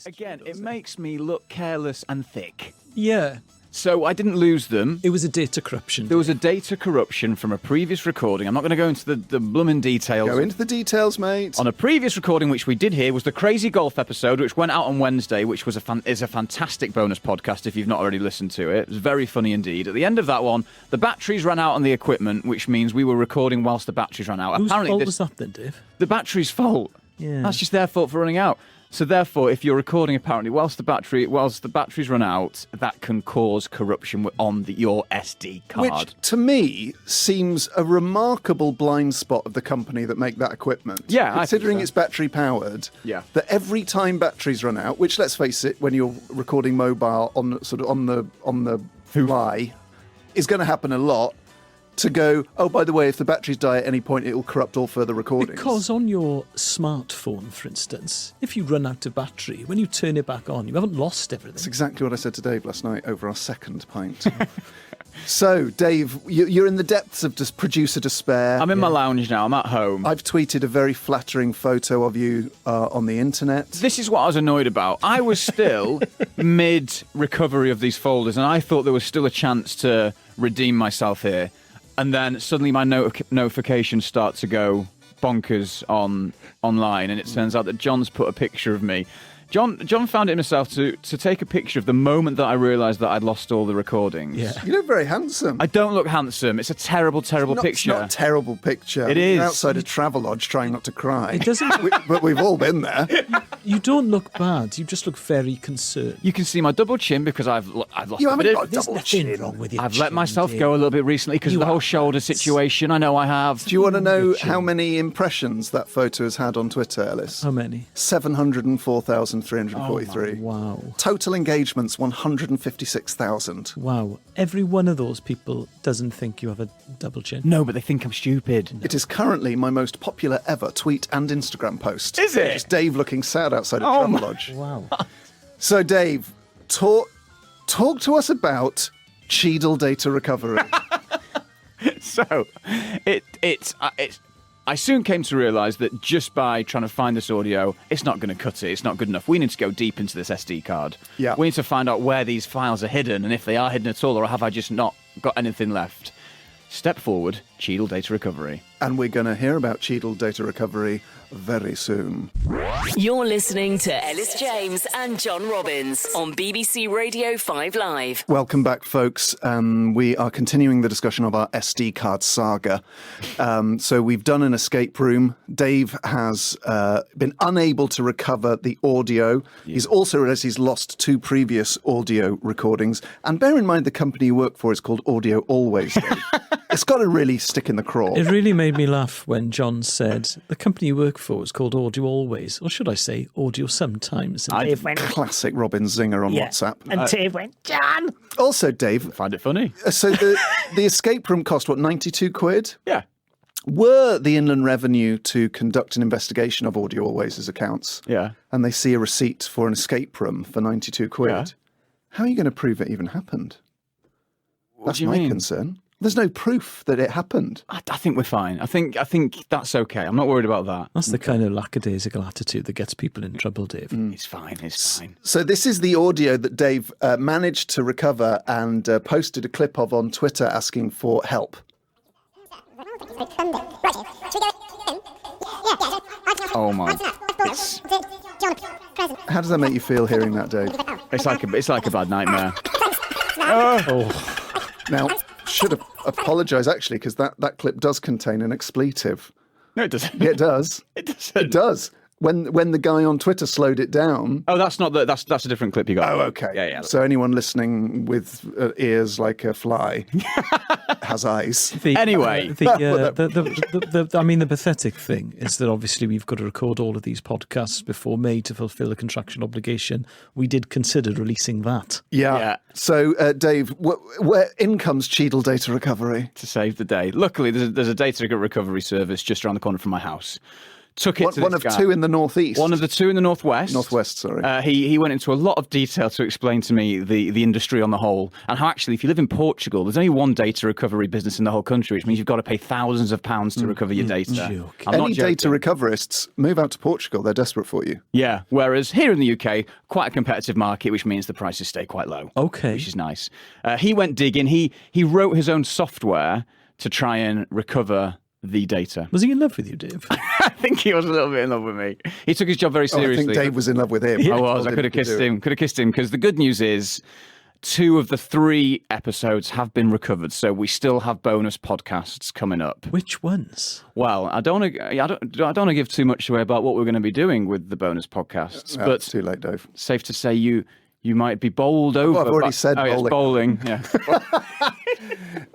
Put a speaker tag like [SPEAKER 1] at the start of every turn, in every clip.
[SPEAKER 1] Again, it makes me look careless and thick.
[SPEAKER 2] Yeah.
[SPEAKER 1] So I didn't lose them.
[SPEAKER 2] It was a data corruption.
[SPEAKER 1] There was a data corruption from a previous recording. I'm not going to go into the blooming details.
[SPEAKER 3] Go into the details, mate.
[SPEAKER 1] On a previous recording, which we did here, was the Crazy Golf episode, which went out on Wednesday, which was is a fantastic bonus podcast if you've not already listened to it. It was very funny indeed. At the end of that one, the batteries ran out on the equipment, which means we were recording whilst the batteries ran out.
[SPEAKER 2] Whose fault was that then, Dave?
[SPEAKER 1] The battery's fault.
[SPEAKER 2] Yeah.
[SPEAKER 1] That's just their fault for running out. So therefore, if you're recording apparently whilst the batteries run out, that can cause corruption on your SD card.
[SPEAKER 3] Which, to me, seems a remarkable blind spot of the company that make that equipment.
[SPEAKER 1] Yeah,
[SPEAKER 3] considering
[SPEAKER 1] I think so.
[SPEAKER 3] it's battery powered.
[SPEAKER 1] Yeah.
[SPEAKER 3] That every time batteries run out, which let's face it, when you're recording mobile on the fly, is going to happen a lot. To go, oh, by the way, if the batteries die at any point, it will corrupt all further recordings.
[SPEAKER 2] Because on your smartphone, for instance, if you run out of battery, when you turn it back on, you haven't lost everything.
[SPEAKER 3] That's exactly what I said to Dave last night over our second pint. So, Dave, you're in the depths of just producer despair.
[SPEAKER 1] I'm in my lounge now. I'm at home.
[SPEAKER 3] I've tweeted a very flattering photo of you on the internet.
[SPEAKER 1] This is what I was annoyed about. I was still mid-recovery of these folders, and I thought there was still a chance to redeem myself here. And then suddenly my notifications start to go bonkers online, and it turns out that John's put a picture of me. John found it himself to take a picture of the moment that I realised that I'd lost all the recordings.
[SPEAKER 2] Yeah.
[SPEAKER 3] You look very handsome.
[SPEAKER 1] I don't look handsome. It's a terrible picture.
[SPEAKER 3] It's not a terrible picture.
[SPEAKER 1] It is.
[SPEAKER 3] You're outside a Travelodge trying not to cry.
[SPEAKER 2] It doesn't.
[SPEAKER 3] But we've all been there.
[SPEAKER 2] You don't look bad. You just look very concerned.
[SPEAKER 1] You can see my double chin because I've lost
[SPEAKER 3] You
[SPEAKER 1] a
[SPEAKER 3] haven't
[SPEAKER 1] bit
[SPEAKER 3] got
[SPEAKER 1] of...
[SPEAKER 3] a
[SPEAKER 2] There's
[SPEAKER 3] double
[SPEAKER 2] nothing
[SPEAKER 3] chin.
[SPEAKER 2] wrong with your
[SPEAKER 1] I've let
[SPEAKER 2] chin,
[SPEAKER 1] myself
[SPEAKER 2] Dave.
[SPEAKER 1] go a little bit recently because of the whole
[SPEAKER 2] are-
[SPEAKER 1] shoulder situation. I know I have.
[SPEAKER 3] Do you want to know how many impressions that photo has had on Twitter, Elis?
[SPEAKER 2] How many?
[SPEAKER 3] 704,343.
[SPEAKER 2] Wow.
[SPEAKER 3] Total engagements, 156,000.
[SPEAKER 2] Wow. Every one of those people doesn't think you have a double chin.
[SPEAKER 1] No, but they think I'm stupid.
[SPEAKER 3] It is currently my most popular ever tweet and Instagram post.
[SPEAKER 1] Is it?
[SPEAKER 3] Just Dave looking sad outside a
[SPEAKER 1] Oh my-
[SPEAKER 3] Travelodge.
[SPEAKER 2] Wow.
[SPEAKER 3] So, Dave, talk to us about Cheadle data recovery.
[SPEAKER 1] So, I soon came to realise that just by trying to find this audio, it's not going to cut it. It's not good enough. We need to go deep into this SD card.
[SPEAKER 3] Yeah.
[SPEAKER 1] We need to find out where these files are hidden and if they are hidden at all, or have I just not got anything left. Step forward, Cheadle data recovery.
[SPEAKER 3] And we're going to hear about Cheadle data recovery very soon.
[SPEAKER 4] You're listening to Ellis James and John Robbins on BBC Radio 5 Live.
[SPEAKER 3] Welcome back, folks. We are continuing the discussion of our SD card saga. So we've done an escape room. Dave has been unable to recover the audio. Yeah. He's also realised he's lost 2 previous audio recordings. And bear in mind the company you work for is called Audio Always, Dave. It's got to really stick in the craw.
[SPEAKER 2] It really made me laugh when John said, the company you work for is called Audio Always, or should I say Audio Sometimes. And Dave went,
[SPEAKER 3] classic Robin Zinger on WhatsApp.
[SPEAKER 2] And Dave went, John!
[SPEAKER 3] Also, Dave...
[SPEAKER 1] I find it funny.
[SPEAKER 3] So the escape room cost, what, 92 quid?
[SPEAKER 1] Yeah.
[SPEAKER 3] Were the Inland Revenue to conduct an investigation of Audio Always' accounts,
[SPEAKER 1] Yeah.
[SPEAKER 3] and they see a receipt for an escape room for 92 quid,
[SPEAKER 1] Yeah.
[SPEAKER 3] how are you going to prove it even happened? That's
[SPEAKER 1] do you
[SPEAKER 3] my
[SPEAKER 1] mean?
[SPEAKER 3] concern. There's no proof that it happened.
[SPEAKER 1] I think we're fine. I think that's okay. I'm not worried about that.
[SPEAKER 2] That's the kind of lackadaisical attitude that gets people in trouble, Dave.
[SPEAKER 1] It's fine. It's fine.
[SPEAKER 3] So this is the audio that Dave managed to recover and posted a clip of on Twitter asking for help.
[SPEAKER 1] Oh my!
[SPEAKER 3] How does that make you feel hearing that, Dave?
[SPEAKER 1] It's like a bad nightmare.
[SPEAKER 3] Now, should apologise actually, because that clip does contain an expletive.
[SPEAKER 1] No, it doesn't.
[SPEAKER 3] Yeah, it does.
[SPEAKER 1] It doesn't.
[SPEAKER 3] It does. When the guy on Twitter slowed it down.
[SPEAKER 1] Oh, that's a different clip you got.
[SPEAKER 3] Oh, okay.
[SPEAKER 1] Yeah.
[SPEAKER 3] So anyone listening with ears like a fly has eyes.
[SPEAKER 1] Anyway.
[SPEAKER 2] The pathetic thing is that obviously we've got to record all of these podcasts before May to fulfil the contractual obligation. We did consider releasing that.
[SPEAKER 3] Yeah. So, Dave, where in comes Cheadle Data Recovery?
[SPEAKER 1] To save the day. Luckily, there's a data recovery service just around the corner from my house. took it to
[SPEAKER 3] One
[SPEAKER 1] this
[SPEAKER 3] of
[SPEAKER 1] guy.
[SPEAKER 3] two in the northeast.
[SPEAKER 1] One of the two in the northwest.
[SPEAKER 3] Northwest, sorry.
[SPEAKER 1] He went into a lot of detail to explain to me the industry on the whole, and how actually, if you live in Portugal, there's only one data recovery business in the whole country, which means you've got to pay thousands of pounds to recover your data.
[SPEAKER 2] joking.
[SPEAKER 1] I'm not
[SPEAKER 3] Any
[SPEAKER 1] joking.
[SPEAKER 3] data recoverists, move out to Portugal. They're desperate for you.
[SPEAKER 1] Yeah, whereas here in the UK, quite a competitive market, which means the prices stay quite low.
[SPEAKER 2] Okay.
[SPEAKER 1] Which is nice. He went digging. He wrote his own software to try and recover the data.
[SPEAKER 2] Was he in love with you, Dave?
[SPEAKER 1] I think he was a little bit in love with me. He took his job very
[SPEAKER 3] Oh, I
[SPEAKER 1] seriously.
[SPEAKER 3] think Dave was in love with him.
[SPEAKER 1] I was. I could have kissed him. Could have kissed him, because the good news is 2 of the 3 episodes have been recovered, so we still have bonus podcasts coming up.
[SPEAKER 2] Which ones?
[SPEAKER 1] Well, I don't want to give too much away about what we're going to be doing with the bonus podcasts, but
[SPEAKER 3] it's too late, Dave.
[SPEAKER 1] safe to say you might be bowled over.
[SPEAKER 3] I've already said
[SPEAKER 1] yes, bowling. Yeah.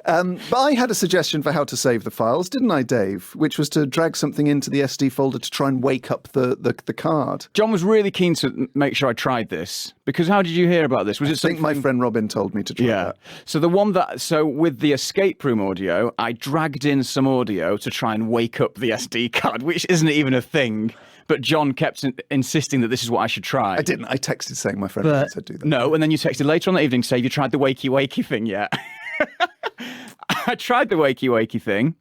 [SPEAKER 3] But I had a suggestion for how to save the files, didn't I, Dave? Which was to drag something into the SD folder to try and wake up the card.
[SPEAKER 1] John was really keen to make sure I tried this, because how did you hear about this? Was it
[SPEAKER 3] I think my friend Robin told me to try
[SPEAKER 1] Yeah.
[SPEAKER 3] that.
[SPEAKER 1] So with the escape room audio, I dragged in some audio to try and wake up the SD card, which isn't even a thing. But John kept insisting that this is what I should try.
[SPEAKER 3] I didn't. I texted saying my friend Robin said do that.
[SPEAKER 1] No, and then you texted later on that evening to say, have you tried the wakey thing yet? I tried the wakey thing.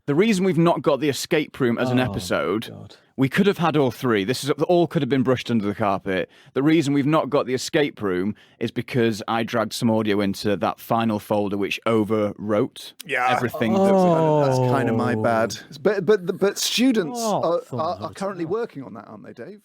[SPEAKER 1] The reason we've not got the escape room as an episode,
[SPEAKER 2] God.
[SPEAKER 1] we could have had all 3. This is all could have been brushed under the carpet. The reason we've not got the escape room is because I dragged some audio into that final folder, which overwrote everything.
[SPEAKER 3] That's kind of my bad. But students
[SPEAKER 2] Oh,
[SPEAKER 3] are currently working on that, aren't they, Dave?